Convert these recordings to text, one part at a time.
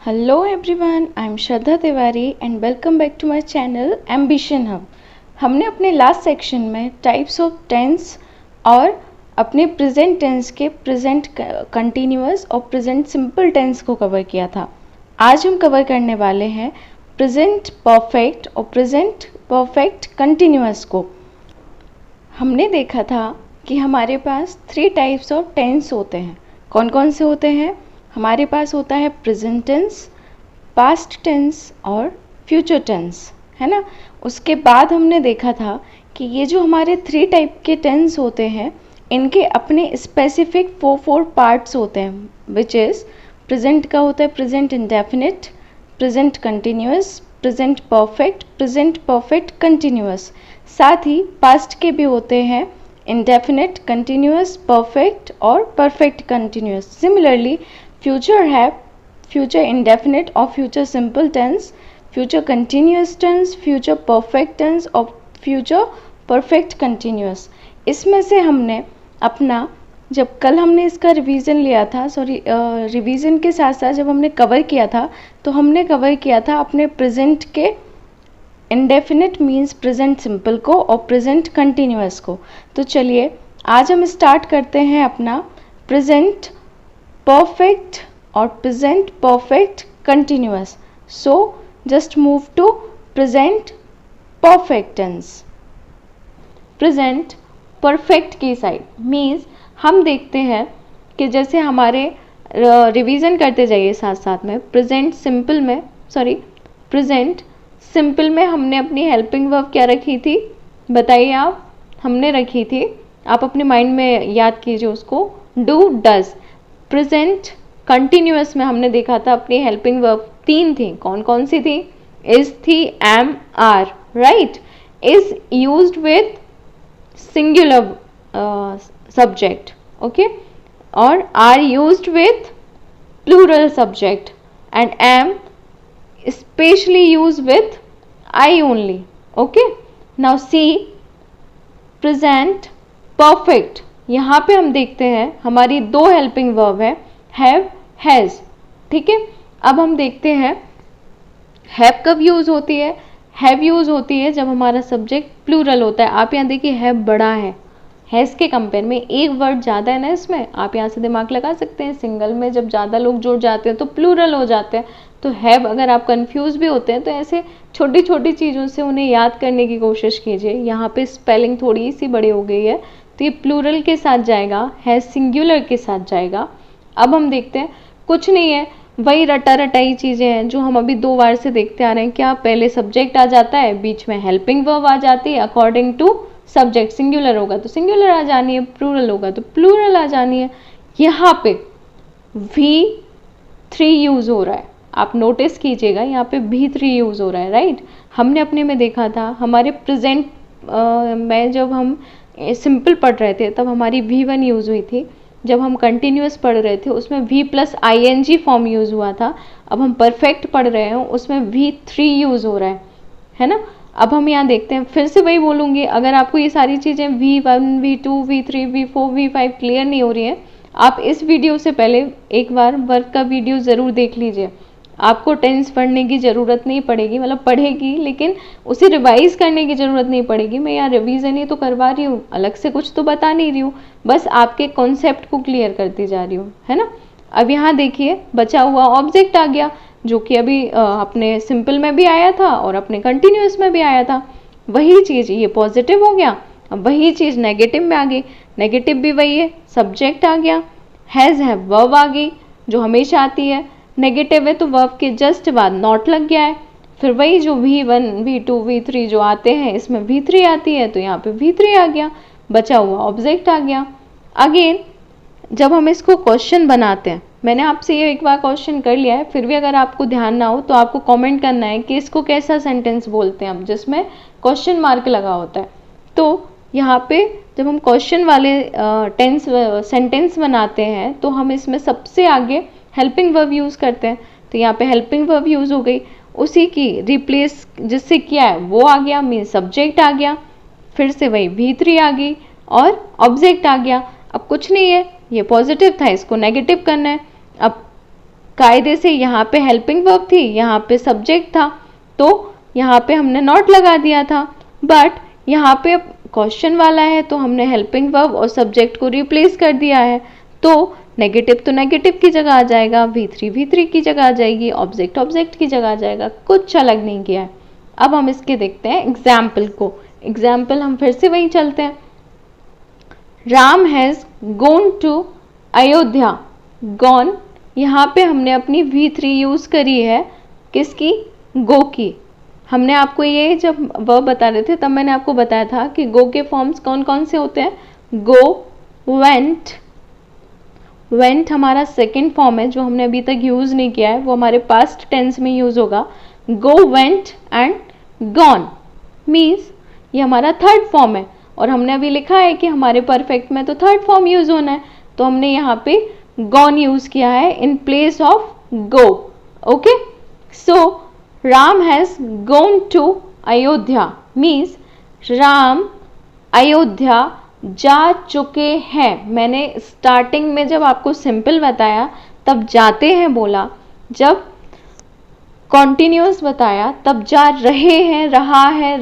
Hello everyone, I am Shraddha Tiwari and welcome back to my channel Ambition Hub. हमने अपने last section में types of tense और अपने present tense के present continuous और present simple tense को cover किया था. आज हम कवर करने वाले हैं प्रेजेंट परफेक्ट और प्रेजेंट परफेक्ट कंटिन्यूअस को. हमने देखा था कि हमारे पास 3 टाइप्स ऑफ टेंस होते हैं. कौन कौन से होते हैं? हमारे पास होता है प्रेजेंट टेंस, पास्ट टेंस और फ्यूचर टेंस, है ना. उसके बाद हमने देखा था कि ये जो हमारे 3 टाइप के टेंस होते हैं इनके अपने स्पेसिफिक 4 पार्ट्स होते हैं, विच इज़ प्रेजेंट का होता है present indefinite, present continuous, present perfect continuous. साथ ही पास्ट के भी होते हैं इंडेफिनिट, कंटिन्यूअस, परफेक्ट और परफेक्ट कंटिन्यूअस. सिमिलरली फ्यूचर है फ्यूचर इंडेफिनिट और future simple tense, future continuous tense, future perfect tense और फ्यूचर परफेक्ट कंटिन्यूअस. इसमें से हमने अपना जब कल हमने इसका रिवीजन लिया था, रिवीजन के साथ साथ जब हमने कवर किया था तो हमने कवर किया था अपने प्रेजेंट के इंडेफिनिट मीन्स प्रेजेंट सिंपल को और प्रेजेंट कंटिन्यूअस को. तो चलिए आज हम स्टार्ट करते हैं अपना प्रेजेंट परफेक्ट और present perfect continuous. So just move to present perfect tense. Present perfect की साइड मीन्स हम देखते हैं कि जैसे हमारे रिवीजन करते जाइए साथ साथ में. प्रेजेंट सिंपल में हमने अपनी हेल्पिंग वर्ब क्या रखी थी बताइए आप. हमने रखी थी, आप अपने माइंड में याद कीजिए उसको, डू डज. प्रेजेंट कंटिन्यूअस में हमने देखा था अपनी हेल्पिंग वर्ब 3 थी. कौन कौन सी थी? इज थी, am, are, right. Is used with singular subject, okay, और are used with plural subject and am specially use with I only. Okay, now see present perfect. यहाँ पे हम देखते हैं हमारी 2 हेल्पिंग वर्ब है, हैव, हैज. ठीक है, अब हम देखते हैं हैव कब यूज होती है. हैव यूज होती है जब हमारा सब्जेक्ट प्लूरल होता है. आप यहाँ देखिए हैव बड़ा है, हैज के कंपेयर में एक वर्ड ज़्यादा है ना इसमें. आप यहाँ से दिमाग लगा सकते हैं, सिंगल में जब ज़्यादा लोग जुड़ जाते हैं तो प्लूरल हो जाते हैं. तो हैव, अगर आप कंफ्यूज भी होते हैं तो ऐसे छोटी छोटी चीज़ों से उन्हें याद करने की कोशिश कीजिए. यहाँ पे स्पेलिंग थोड़ी सी बड़ी हो गई है तो ये प्लूरल के साथ जाएगा, हैज सिंगुलर के साथ जाएगा. अब हम देखते हैं, कुछ नहीं है, वही रटा रटाई चीज़ें हैं जो हम अभी 2 बार से देखते आ रहे हैं. क्या पहले सब्जेक्ट आ जाता है, बीच में हेल्पिंग वर्ब आ जाती है अकॉर्डिंग टू सब्जेक्ट. सिंगुलर होगा तो सिंगुलर आ जानी है, प्लूरल होगा तो प्लूरल आ जानी है. यहाँ पे V3 यूज़ हो रहा है, आप नोटिस कीजिएगा यहाँ पे V3 यूज़ हो रहा है, राइट. हमने अपने में देखा था हमारे प्रेजेंट में जब हम सिंपल पढ़ रहे थे तब हमारी V1 यूज़ हुई थी. जब हम कंटिन्यूअस पढ़ रहे थे उसमें V+ing फॉर्म यूज़ हुआ था. अब हम परफेक्ट पढ़ रहे हैं उसमें V3 यूज़ हो रहा है ना. अब हम यहाँ देखते हैं, फिर से वही बोलूँगी, अगर आपको ये सारी चीज़ें V1, V2, V3, V4, V5 clear नहीं हो रही हैं, आप इस वीडियो से पहले एक बार वर्क का वीडियो ज़रूर देख लीजिए. आपको टेंस पढ़ने की ज़रूरत नहीं पड़ेगी, मतलब पढ़ेगी लेकिन उसे रिवाइज करने की ज़रूरत नहीं पड़ेगी. मैं यहाँ रिवीजन ही तो करवा रही हूँ, अलग से कुछ तो बता नहीं रही हूँ, बस आपके कॉन्सेप्ट को क्लियर करती जा रही हूँ, है ना. अब यहाँ देखिए बचा हुआ ऑब्जेक्ट आ गया जो कि अभी अपने सिंपल में भी आया था और अपने कंटिन्यूअस में भी आया था. वही चीज़ ये पॉजिटिव हो गया. अब वही चीज़ नेगेटिव में आ गई, नेगेटिव भी वही है, सब्जेक्ट आ गया, हैज़ है वर्ब आ गई जो हमेशा आती है. नेगेटिव है तो वर्ब के जस्ट बाद नॉट लग गया है. फिर वही जो V1, V2, V3 जो आते हैं इसमें V3 आती है तो यहाँ पे V3 आ गया, बचा हुआ ऑब्जेक्ट आ गया. अगेन जब हम इसको क्वेश्चन बनाते हैं, मैंने आपसे ये एक बार क्वेश्चन कर लिया है, फिर भी अगर आपको ध्यान ना हो तो आपको कमेंट करना है कि इसको कैसा सेंटेंस बोलते हैं हम, जिसमें क्वेश्चन मार्क लगा होता है. तो यहाँ पे जब हम क्वेश्चन वाले सेंटेंस बनाते हैं तो हम इसमें सबसे आगे हेल्पिंग वर्ब यूज़ करते हैं. तो यहाँ पे हेल्पिंग वर्ब यूज़ हो गई, उसी की रिप्लेस जिससे किया है वो आ गया, मीन सब्जेक्ट आ गया. फिर से वही V3 आ गई और ऑब्जेक्ट आ गया. अब कुछ नहीं है, ये पॉजिटिव था, इसको नेगेटिव करना है. अब कायदे से यहाँ पे हेल्पिंग वर्ब थी, यहाँ पे सब्जेक्ट था, तो यहाँ पे हमने नॉट लगा दिया था। बट यहाँ पे क्वेश्चन वाला है तो हमने हेल्पिंग वर्ब और सब्जेक्ट को रिप्लेस कर दिया है, तो नेगेटिव तो नेगेटिव की जगह आ जाएगा, V3 की जगह आ जाएगी, ऑब्जेक्ट ऑब्जेक्ट की जगह आ जाएगा, कुछ अलग नहीं किया है। अब हम इसके देखते हैं एग्जाम्पल को। एग्जाम्पल हम फिर से वहीं चलते हैं। Ram has gone to Ayodhya. Gone, यहाँ पे हमने अपनी V3 यूज़ करी है, किसकी? गो की। हमने आपको ये जब वर्ब बता रहे थे तब मैंने आपको बताया था कि गो के फॉर्म्स कौन कौन से होते हैं। गो, वेंट। वेंट हमारा सेकेंड फॉर्म है जो हमने अभी तक यूज़ नहीं किया है, वो हमारे पास्ट टेंस में यूज़ होगा। गो, वेंट एंड गॉन मीन्स ये हमारा थर्ड फॉर्म है, और हमने अभी लिखा है कि हमारे परफेक्ट में तो थर्ड फॉर्म यूज़ होना है, तो हमने यहाँ पे गॉन यूज़ किया है in place of go. Okay, so Ram has gone to Ayodhya means Ram Ayodhya जा चुके हैं। मैंने स्टार्टिंग में जब आपको सिंपल बताया तब जाते हैं बोला, जब कॉन्टिन्यूस बताया तब जा रहे हैं, रहा है,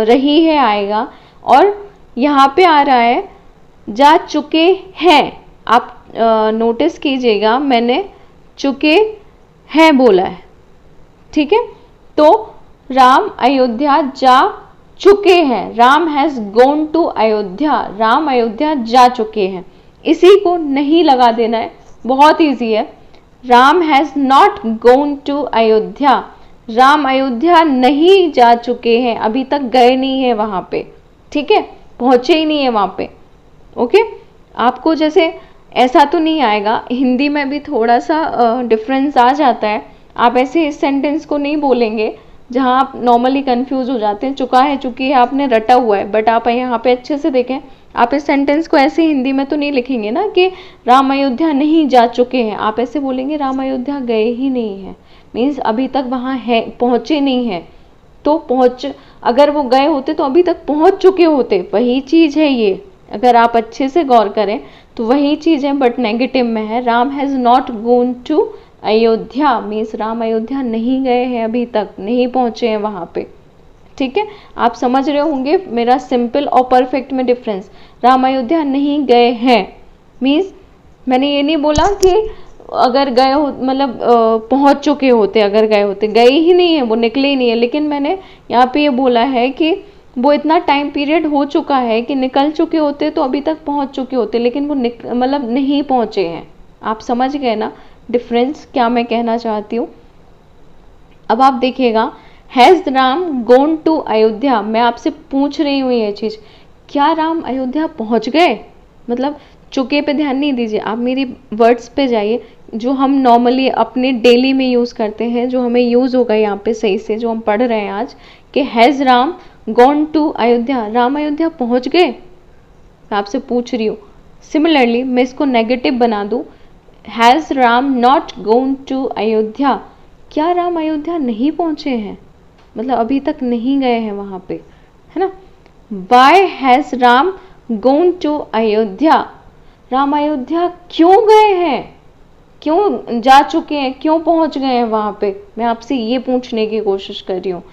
रही है आएगा, और यहाँ पे आ रहा है जा चुके हैं। आप नोटिस कीजिएगा मैंने चुके हैं बोला है, ठीक है। तो राम अयोध्या जा चुके हैं, Ram has gone to Ayodhya, Ram Ayodhya जा चुके हैं। इसी को नहीं लगा देना है, बहुत इजी है। Ram has not gone to Ayodhya, Ram Ayodhya नहीं जा चुके हैं, अभी तक गए नहीं है वहाँ पे, ठीक है, पहुँचे ही नहीं है वहाँ पे। ओके, आपको जैसे ऐसा तो नहीं आएगा, हिंदी में भी थोड़ा सा डिफरेंस आ जाता है। आप ऐसे इस सेंटेंस को नहीं बोलेंगे जहाँ आप नॉर्मली कंफ्यूज हो जाते हैं, चुका है चुकी है आपने रटा हुआ है, बट आप यहाँ पे अच्छे से देखें, आप इस सेंटेंस को ऐसे हिंदी में तो नहीं लिखेंगे ना कि राम अयोध्या नहीं जा चुके हैं, आप ऐसे बोलेंगे राम अयोध्या गए ही नहीं है, मीन्स अभी तक वहाँ है, पहुँचे नहीं है। तो पहुँच, अगर वो गए होते तो अभी तक पहुँच चुके होते, वही चीज़ है ये, अगर आप अच्छे से गौर करें तो वही चीज़ है, बट नेगेटिव में है। Ram has not gone to Ayodhya means Ram Ayodhya नहीं गए हैं, अभी तक नहीं पहुँचे हैं वहाँ पे, ठीक है। आप समझ रहे होंगे मेरा सिंपल और परफेक्ट में डिफरेंस। राम अयोध्या नहीं गए हैं मीन्स मैंने ये नहीं बोला कि अगर गए हो मतलब पहुँच चुके होते, अगर गए होते, गए ही नहीं है, वो निकले ही नहीं है, लेकिन मैंने यहाँ पे ये बोला है कि वो इतना टाइम पीरियड हो चुका है कि निकल चुके होते तो अभी तक पहुँच चुके होते, लेकिन वो मतलब नहीं पहुँचे हैं। आप समझ गए ना डिफरेंस क्या मैं कहना चाहती हूँ। अब आप देखिएगा, has Ram gone to Ayodhya, मैं आपसे पूछ रही हूँ ये चीज़, क्या राम अयोध्या पहुँच गए? मतलब चुके पे ध्यान नहीं दीजिए, आप मेरी वर्ड्स पे जाइए, जो हम नॉर्मली अपने डेली में यूज़ करते हैं, जो हमें यूज़ होगा यहाँ पे सही से, जो हम पढ़ रहे हैं आज, कि has Ram gone to Ayodhya, Ram Ayodhya पहुँच गए, मैं आपसे पूछ रही हूँ। सिमिलरली मैं इसको नेगेटिव बना दूँ, has Ram not gone to Ayodhya, क्या राम अयोध्या नहीं पहुँचे हैं, मतलब अभी तक नहीं गए हैं वहाँ पे, है ना। Why has Ram gone to Ayodhya, Ram Ayodhya क्यों गए हैं, क्यों जा चुके हैं, क्यों पहुँच गए हैं वहाँ पे, मैं आपसे ये पूछने की कोशिश कर रही हूँ।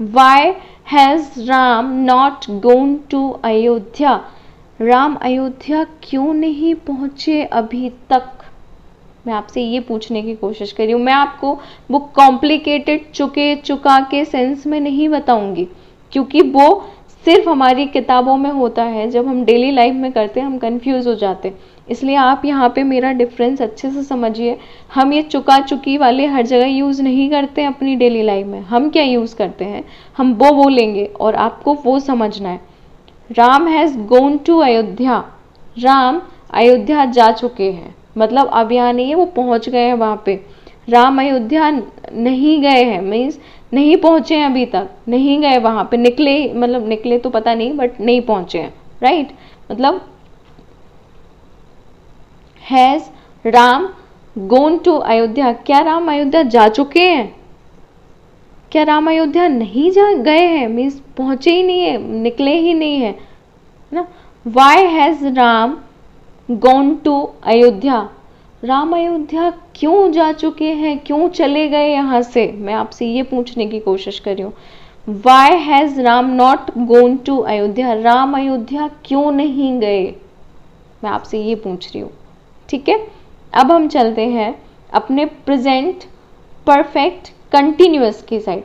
Why has Ram not gone to Ayodhya, Ram Ayodhya क्यों नहीं पहुँचे अभी तक, मैं आपसे ये पूछने की कोशिश कर रही हूँ। मैं आपको वो कॉम्प्लिकेटेड चुके चुका के सेंस में नहीं बताऊंगी, क्योंकि वो सिर्फ हमारी किताबों में होता है, जब हम डेली लाइफ में करते हैं हम कंफ्यूज हो जाते हैं। इसलिए आप यहाँ पे मेरा डिफरेंस अच्छे से समझिए। हम ये चुका चुकी वाले हर जगह यूज़ नहीं करते हैं अपनी डेली लाइफ में। हम क्या यूज़ करते हैं, हम वो बोलेंगे और आपको वो समझना है। Ram has gone to Ayodhya, Ram Ayodhya जा चुके हैं, मतलब अब यहाँ नहीं है, वो पहुँच गए हैं वहाँ पे। राम अयोध्या नहीं गए हैं मीन्स नहीं पहुँचे हैं अभी तक, नहीं गए वहाँ पे, निकले, मतलब निकले तो पता नहीं, बट नहीं पहुँचे हैं, राइट। मतलब has Ram gone to Ayodhya, क्या राम अयोध्या जा चुके हैं, क्या राम अयोध्या नहीं जा गए हैं मीन्स पहुँचे ही नहीं है, निकले ही नहीं है ना। Why has Ram gone to Ayodhya, Ram Ayodhya क्यों जा चुके हैं, क्यों चले गए यहाँ से, मैं आपसे ये पूछने की कोशिश कर रही हूँ। Why has Ram not gone to Ayodhya, Ram Ayodhya क्यों नहीं गए, मैं आपसे ये पूछ रही हूँ। ठीक है, अब हम चलते हैं अपने प्रेजेंट परफेक्ट कंटिन्यूअस की साइड।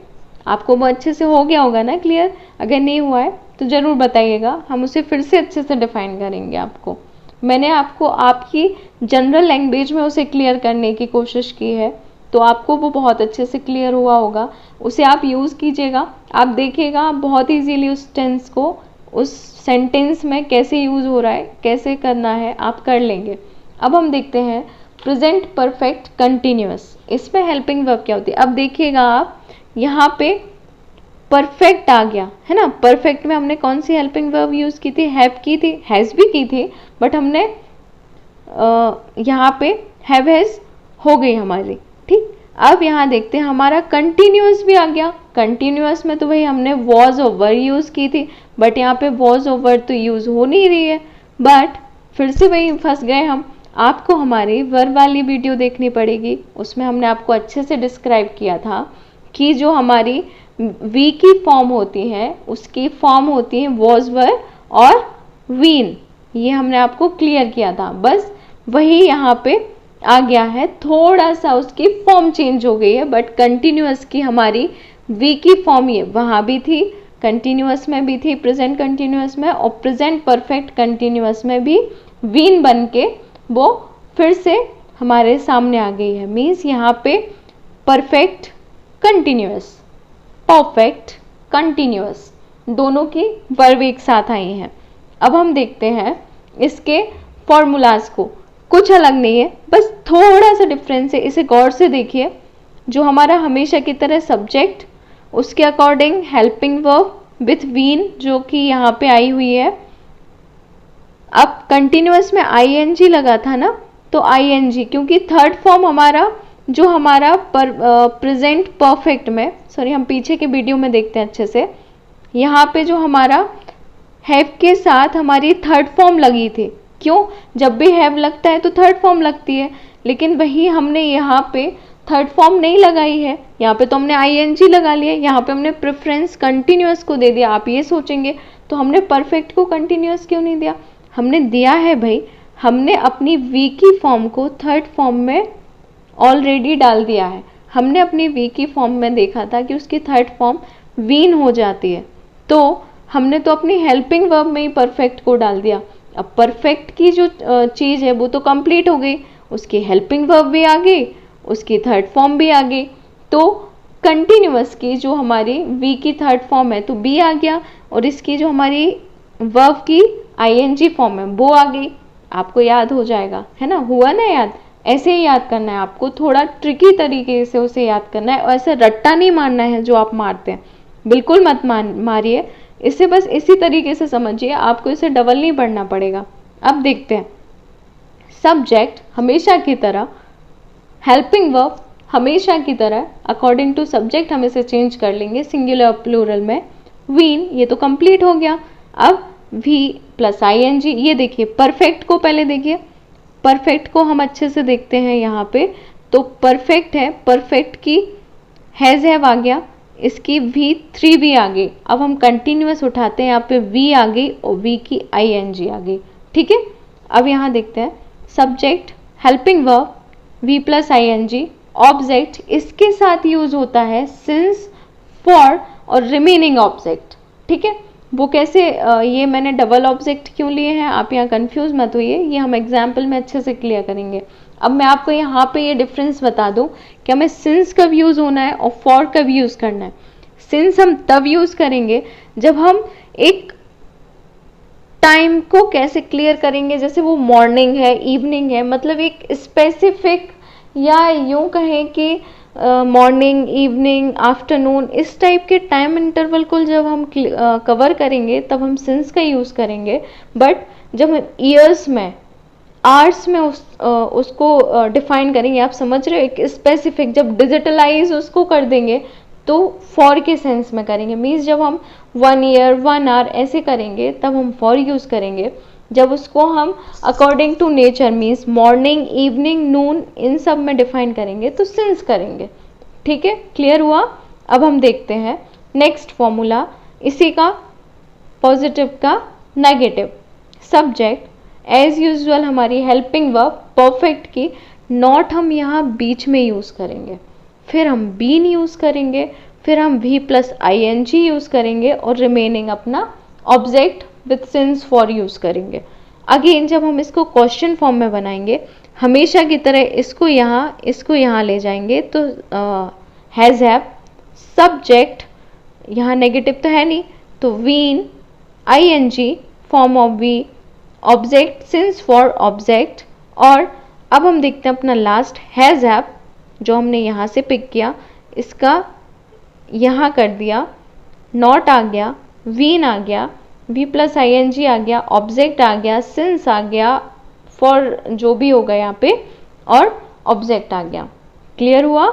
आपको वो अच्छे से हो गया होगा ना क्लियर, अगर नहीं हुआ है तो ज़रूर बताइएगा, हम उसे फिर से अच्छे से डिफाइन करेंगे। आपको मैंने आपको आपकी जनरल लैंग्वेज में उसे क्लियर करने की कोशिश की है, तो आपको वो बहुत अच्छे से क्लियर हुआ होगा। उसे आप यूज़ कीजिएगा, आप देखिएगा आप बहुत ईजीली उस टेंस को उस सेंटेंस में कैसे यूज़ हो रहा है, कैसे करना है, आप कर लेंगे। अब हम देखते हैं प्रेजेंट परफेक्ट कंटिन्यूअस, इसमें हेल्पिंग वर्ब क्या होती है। अब देखिएगा आप यहाँ पे परफेक्ट आ गया है ना, परफेक्ट में हमने कौन सी हेल्पिंग वर्ब यूज़ की थी, हैव की थी, हैज़ भी की थी, बट हमने यहाँ पे हैव हैज़ हो गई हमारी। ठीक, अब यहाँ देखते हैं हमारा कंटिन्यूअस भी आ गया। कंटिन्यूअस में तो वही हमने वॉज और वर यूज़ की थी, बट यहाँ पे वॉज और वर तो यूज़ हो नहीं रही है, बट फिर से वही फंस गए हम। आपको हमारी वर्ब वाली वीडियो देखनी पड़ेगी, उसमें हमने आपको अच्छे से डिस्क्राइब किया था कि जो हमारी वी की फॉर्म होती है उसकी फॉर्म होती है वॉज वर और वीन, ये हमने आपको क्लियर किया था। बस वही यहाँ पे आ गया है, थोड़ा सा उसकी फॉर्म चेंज हो गई है, बट कंटिन्यूअस की हमारी वी की फॉर्म ये वहाँ भी थी, कंटिन्यूअस में भी थी, प्रेजेंट कंटिन्यूअस में, और प्रेजेंट परफेक्ट कंटिन्यूअस में भी वीन बन के वो फिर से हमारे सामने आ गई है। मीन्स यहाँ पे परफेक्ट कंटिन्यूअस, परफेक्ट कंटिन्यूअस दोनों की वर्ब एक साथ आई हैं। अब हम देखते हैं इसके फॉर्मूलाज को, कुछ अलग नहीं है, बस थोड़ा सा डिफरेंस है, इसे गौर से देखिए। जो हमारा हमेशा की तरह सब्जेक्ट, उसके according helping verb with been जो कि यहाँ पे आई हुई है। अब कंटिन्यूअस में आईएनजी लगा था ना, तो आईएनजी क्योंकि थर्ड फॉर्म हमारा जो हमारा प्रेजेंट परफेक्ट में, सॉरी हम पीछे के वीडियो में देखते हैं अच्छे से, यहाँ पे जो हमारा हैव के साथ हमारी थर्ड फॉर्म लगी थी। क्यों, जब भी हैव लगता है तो थर्ड फॉर्म लगती है, लेकिन वही हमने यहाँ पे थर्ड फॉर्म नहीं लगाई है, यहाँ पे तो हमने आईएनजी लगा लिया, यहाँ पे हमने प्रेफरेंस कंटिन्यूअस को दे दिया। आप ये सोचेंगे तो हमने परफेक्ट को कंटिन्यूअस क्यों नहीं दिया, हमने दिया है भाई, हमने अपनी वी की फॉर्म को थर्ड फॉर्म में ऑलरेडी डाल दिया है। हमने अपनी वी की फॉर्म में देखा था कि उसकी थर्ड फॉर्म वीन हो जाती है, तो हमने तो अपनी हेल्पिंग वर्ब में ही परफेक्ट को डाल दिया। अब परफेक्ट की जो चीज़ है वो तो कंप्लीट हो गई, उसकी हेल्पिंग वर्ब भी आ गई, उसकी थर्ड फॉर्म भी आ गई, तो कंटिन्यूअस की जो हमारी वी की थर्ड फॉर्म है तो बी आ गया, और इसकी जो हमारी वर्ब की आईएनजी फॉर्म है वो आ गई। आपको याद हो जाएगा, है ना, हुआ ना याद। ऐसे ही याद करना है आपको, थोड़ा ट्रिकी तरीके से उसे याद करना है, और ऐसे रट्टा नहीं मारना है जो आप मारते हैं, बिल्कुल मत मारिए इसे, बस इसी तरीके से समझिए, आपको इसे डबल नहीं पढ़ना पड़ेगा। अब देखते हैं सब्जेक्ट हमेशा की तरह, हेल्पिंग वर्ब हमेशा की तरह अकॉर्डिंग टू सब्जेक्ट हम इसे चेंज कर लेंगे सिंगुलर प्लूरल में। वीन ये तो कंप्लीट हो गया, अब वी प्लस आईएनजी। ये देखिए परफेक्ट को पहले देखिए, परफेक्ट को हम अच्छे से देखते हैं यहाँ पे, तो परफेक्ट है, परफेक्ट की हैज़ हैव आ गया, इसकी वी थ्री भी आ गई। अब हम कंटिन्यूअस उठाते हैं, यहाँ पे वी आ गई और वी की आईएनजी आ गई। ठीक है, अब यहाँ देखते हैं subject helping verb V plus ING, object इसके साथ यूज होता है सिंस, फॉर और रिमेनिंग ऑब्जेक्ट। ठीक है, वो कैसे, ये मैंने डबल ऑब्जेक्ट क्यों लिए हैं आप यहाँ कंफ्यूज मत होइए, ये हम एग्जाम्पल में अच्छे से क्लियर करेंगे। अब मैं आपको यहाँ पे ये डिफरेंस बता दूँ कि हमें सिंस कब यूज़ होना है और फॉर कब यूज़ करना है। सिंस हम तब यूज़ करेंगे जब हम एक टाइम को कैसे क्लियर करेंगे, जैसे वो मॉर्निंग है, इवनिंग है, मतलब एक स्पेसिफिक, या यूँ कहें कि मॉर्निंग, इवनिंग, आफ्टरनून, इस टाइप के टाइम इंटरवल को जब हम कवर करेंगे तब हम सिंस का यूज़ करेंगे। बट जब हम ईयर्स में, आवर्स में उसको डिफाइन करेंगे, आप समझ रहे हो, एक स्पेसिफिक, जब डिजिटलाइज उसको कर देंगे तो फॉर के सेंस में करेंगे। मीन्स जब हम 1 ईयर 1 आवर ऐसे करेंगे तब हम फॉर यूज़ करेंगे, जब उसको हम according to nature means morning, evening, noon इन सब में डिफाइन करेंगे तो सिंस करेंगे। ठीक है, क्लियर हुआ। अब हम देखते हैं नेक्स्ट फॉर्मूला, इसी का पॉजिटिव का नेगेटिव। सब्जेक्ट एज यूजुअल हमारी हेल्पिंग वर्ब परफेक्ट की नॉट हम यहाँ बीच में यूज़ करेंगे, फिर हम बीन यूज़ करेंगे, फिर हम V plus I N G use करेंगे और रिमेनिंग अपना object with since for use करेंगे। अगेन जब हम इसको क्वेश्चन फॉर्म में बनाएंगे हमेशा की तरह इसको यहाँ ले जाएंगे तो हैज़ हैव, सब्जेक्ट यहाँ नेगेटिव तो है नहीं तो been, I N G form of V, object since for object. और अब हम देखते हैं अपना लास्ट हैज़ हैव, जो हमने यहाँ से पिक किया इसका यहाँ कर दिया, नॉट आ गया, वीन आ गया, V plus I N G आ गया, ऑब्जेक्ट आ गया, सिंस आ गया, फॉर जो भी होगा यहाँ पे और ऑब्जेक्ट आ गया। क्लियर हुआ।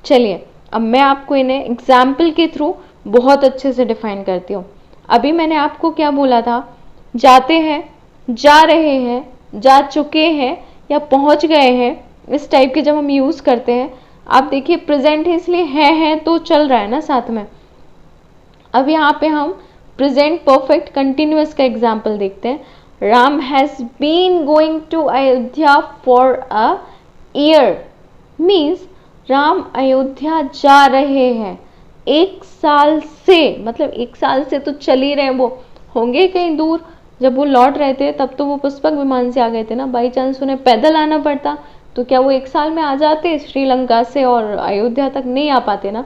चलिए अब मैं आपको इन्हें एग्जाम्पल के थ्रू बहुत अच्छे से डिफाइन करती हूँ। अभी मैंने आपको क्या बोला था, जाते हैं, जा रहे हैं, जा चुके हैं या पहुँच गए हैं, इस टाइप के जब हम यूज़ करते हैं, आप देखिए प्रेजेंट है इसलिए है तो चल रहा है ना साथ में। अब यहाँ पे हम प्रेजेंट परफेक्ट कंटिन्यूअस का एग्जाम्पल देखते हैं। Ram has been going to Ayodhya for a year means Ram Ayodhya जा रहे हैं 1 साल से, मतलब 1 साल से तो चल ही रहे हैं, वो होंगे कहीं दूर। जब वो लौट रहे थे तब तो वो पुष्पक विमान से आ गए थे ना, बाई चांस उन्हें पैदल आना पड़ता तो क्या वो 1 साल में आ जाते श्रीलंका से और अयोध्या तक नहीं आ पाते ना।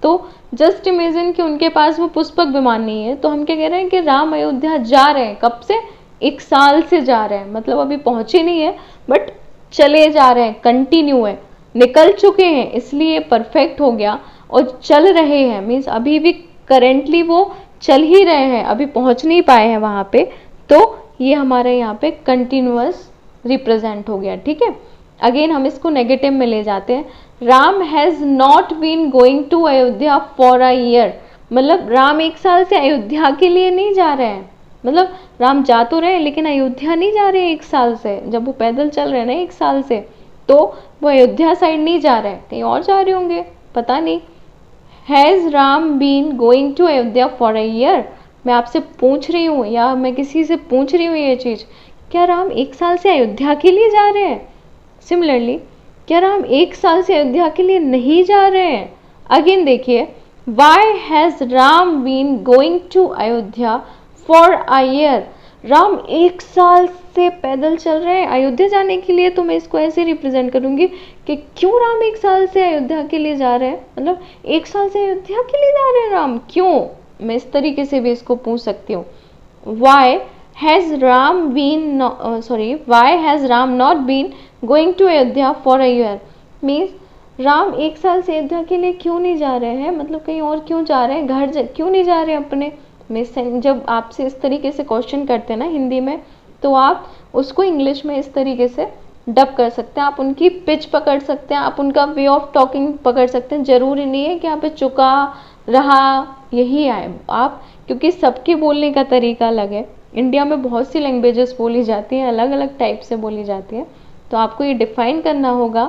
तो जस्ट इमेजिन कि उनके पास वो पुष्पक विमान नहीं है, तो हम क्या कह रहे हैं कि राम अयोध्या जा रहे हैं, कब से, 1 साल से जा रहे हैं, मतलब अभी पहुंचे नहीं है बट चले जा रहे हैं, कंटिन्यू है, निकल चुके हैं इसलिए परफेक्ट हो गया। और चल रहे हैं मीन्स अभी भी करेंटली वो चल ही रहे हैं, अभी पहुंच नहीं पाए हैं वहां पे, तो ये हमारे यहाँ पे कंटिन्यूअस रिप्रेजेंट हो गया। ठीक है, अगेन हम इसको नेगेटिव में ले जाते हैं। Ram has not been going to Ayodhya for a year, मतलब राम 1 साल से अयोध्या के लिए नहीं जा रहे हैं, मतलब राम जा तो रहे हैं लेकिन अयोध्या नहीं जा रहे हैं 1 साल से। जब वो पैदल चल रहे हैं ना 1 साल से तो वो अयोध्या साइड नहीं जा रहे हैं, कहीं और जा रहे होंगे, पता नहीं। Has Ram been going to Ayodhya for a year, मैं आपसे पूछ रही हूँ या मैं किसी से पूछ रही हूँ ये चीज़, क्या राम 1 साल से अयोध्या के लिए जा रहे हैं। सिमिलरली क्या राम 1 साल से अयोध्या के लिए नहीं जा रहे हैं। अगेन देखिए, why has Ram been going to Ayodhya for a year, Ram 1 साल से पैदल चल रहे हैं अयोध्या जाने के लिए, तो मैं इसको ऐसे रिप्रेजेंट करूंगी कि क्यों राम 1 साल से अयोध्या के लिए जा रहे हैं, मतलब 1 साल से अयोध्या के लिए जा रहे हैं राम, क्यों, मैं इस तरीके से भी इसको पूछ सकती हूँ। Why has Ram been why has Ram not been going to Ayodhya for a year means Ram 1 साल से अयोध्या के लिए क्यों नहीं जा रहे हैं, मतलब कहीं और क्यों जा रहे हैं, घर क्यों नहीं जा रहे हैं अपने में। जब आपसे इस तरीके से क्वेश्चन करते हैं ना हिंदी में, तो आप उसको इंग्लिश में इस तरीके से डब कर सकते हैं, आप उनकी पिच पकड़ सकते हैं, आप उनका वे ऑफ टॉकिंग पकड़ सकते हैं। ज़रूरी नहीं है कि यहाँ पे चुका रहा यही आए आप, क्योंकि सबके बोलने का तरीका अलग है। इंडिया में बहुत सी लैंग्वेजेस बोली जाती हैं, अलग अलग टाइप से बोली जाती हैं, तो आपको ये डिफाइन करना होगा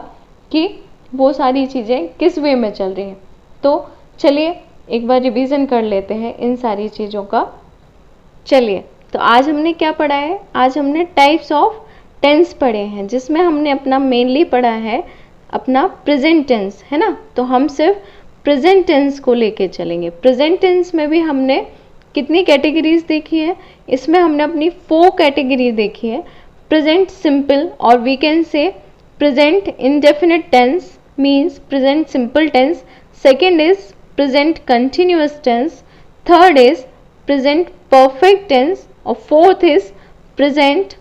कि वो सारी चीज़ें किस वे में चल रही हैं। तो चलिए एक बार रिवीजन कर लेते हैं इन सारी चीज़ों का। चलिए, तो आज हमने क्या पढ़ा है, आज हमने टाइप्स ऑफ टेंस पढ़े हैं, जिसमें हमने अपना मेनली पढ़ा है अपना प्रेजेंट टेंस, है ना। तो हम सिर्फ प्रेजेंट टेंस को लेके चलेंगे। प्रेजेंट टेंस में भी हमने कितनी कैटेगरीज देखी है, इसमें हमने अपनी 4 कैटेगरी देखी है। प्रेजेंट सिंपल, और we can say present indefinite tense means present simple tense. Second is present continuous tense, third is present perfect tense और fourth is present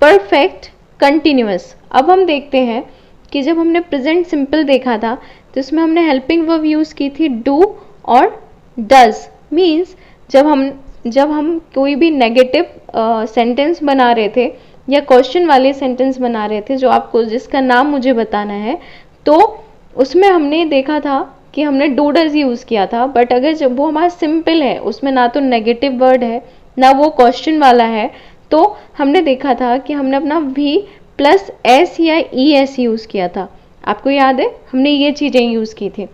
perfect continuous. अब हम देखते हैं कि जब हमने प्रेजेंट सिंपल देखा था तो इसमें हमने हेल्पिंग वर्ब यूज़ की थी डू और डज मीन्स जब हम कोई भी नेगेटिव सेंटेंस बना रहे थे या क्वेश्चन वाले सेंटेंस बना रहे थे जो आपको जिसका नाम मुझे बताना है, तो उसमें हमने देखा था कि हमने डू डज यूज़ किया था। बट अगर जब वो हमारा सिंपल है, उसमें ना तो नेगेटिव वर्ड है ना वो क्वेश्चन वाला है, तो हमने देखा था कि हमने अपना V प्लस S या ES यूज़ किया था, आपको याद है हमने ये चीज़ें यूज़ की थी,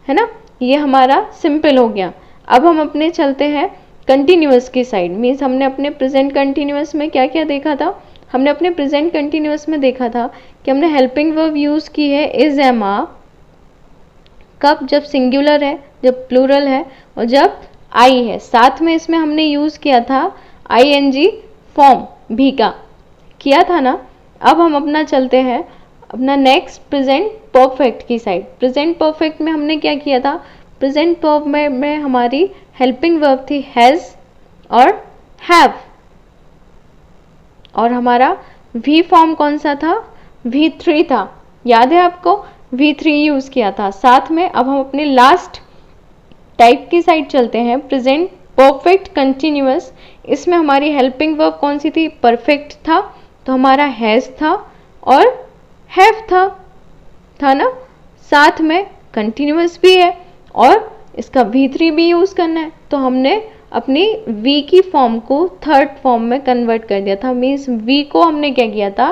है ना। ये हमारा सिंपल हो गया। अब हम अपने चलते हैं कंटिन्यूअस की साइड। मीन्स हमने अपने प्रेजेंट कंटिन्यूअस में क्या क्या देखा था, हमने अपने प्रेजेंट कंटिन्यूअस में देखा था कि हमने हेल्पिंग वर्ब यूज़ की है इज, एम, आर। कब, जब सिंगुलर है, जब प्लूरल है और जब आई है। साथ में इसमें हमने यूज़ किया था ING फॉर्म भी का, किया था ना। अब हम अपना चलते हैं अपना नेक्स्ट प्रेजेंट परफेक्ट की साइड। प्रेजेंट परफेक्ट में हमने क्या किया था, प्रेजेंट परफ में हमारी हेल्पिंग वर्ब थी हैज़ और हैव, और हमारा V फॉर्म कौन सा था, V3 था, याद है आपको, V3 यूज़ किया था साथ में। अब हम अपने लास्ट टाइप की साइड चलते हैं, प्रेजेंट परफेक्ट कंटिन्यूअस। इसमें हमारी हेल्पिंग वर्ब कौन सी थी, परफेक्ट था, तो हमारा हैज़ था और हैव था ना। साथ में कंटिन्यूअस भी है और इसका V3 भी यूज़ करना है, तो हमने अपनी V की फॉर्म को थर्ड फॉर्म में कन्वर्ट कर दिया था। मीन्स V को हमने क्या किया था,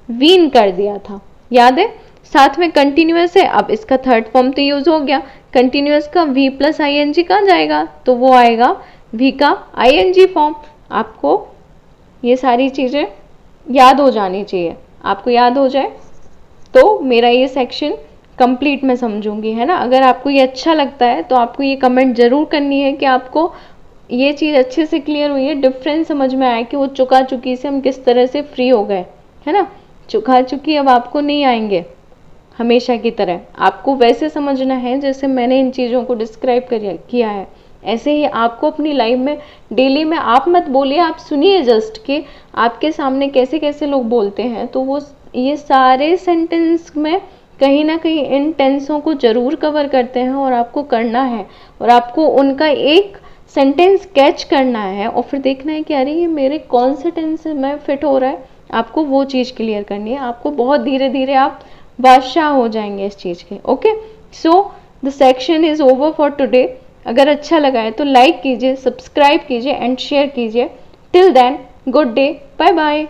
वीन कर दिया था, याद है। साथ में कंटिन्यूअस है, अब इसका थर्ड फॉर्म तो यूज़ हो गया। कंटिन्यूअस का V प्लस ING कहाँ जाएगा, तो वो आएगा V का ING फॉर्म। आपको ये सारी चीज़ें याद हो जानी चाहिए, आपको याद हो जाए तो मेरा ये सेक्शन कंप्लीट मैं समझूंगी, है ना। अगर आपको ये अच्छा लगता है तो आपको ये कमेंट ज़रूर करनी है कि आपको ये चीज़ अच्छे से क्लियर हुई है, डिफरेंस समझ में आया कि वो चुका चुकी से हम किस तरह से फ्री हो गए, है ना। चुका चुकी अब आपको नहीं आएंगे हमेशा की तरह, आपको वैसे समझना है जैसे मैंने इन चीज़ों को डिस्क्राइब किया है। ऐसे ही आपको अपनी लाइफ में डेली में, आप मत बोलिए, आप सुनिए जस्ट कि आपके सामने कैसे कैसे लोग बोलते हैं, तो वो ये सारे सेंटेंस में कहीं ना कहीं इन टेंसों को ज़रूर कवर करते हैं और आपको करना है, और आपको उनका एक सेंटेंस कैच करना है और फिर देखना है कि अरे ये मेरे कौन से टेंस में फिट हो रहा है। आपको वो चीज़ क्लियर करनी है, आपको बहुत धीरे धीरे आप बादशाह हो जाएंगे इस चीज़ के। Okay, so the section is over for today. अगर अच्छा लगा है तो लाइक कीजिए, सब्सक्राइब कीजिए एंड शेयर कीजिए। Till then, good day, bye bye.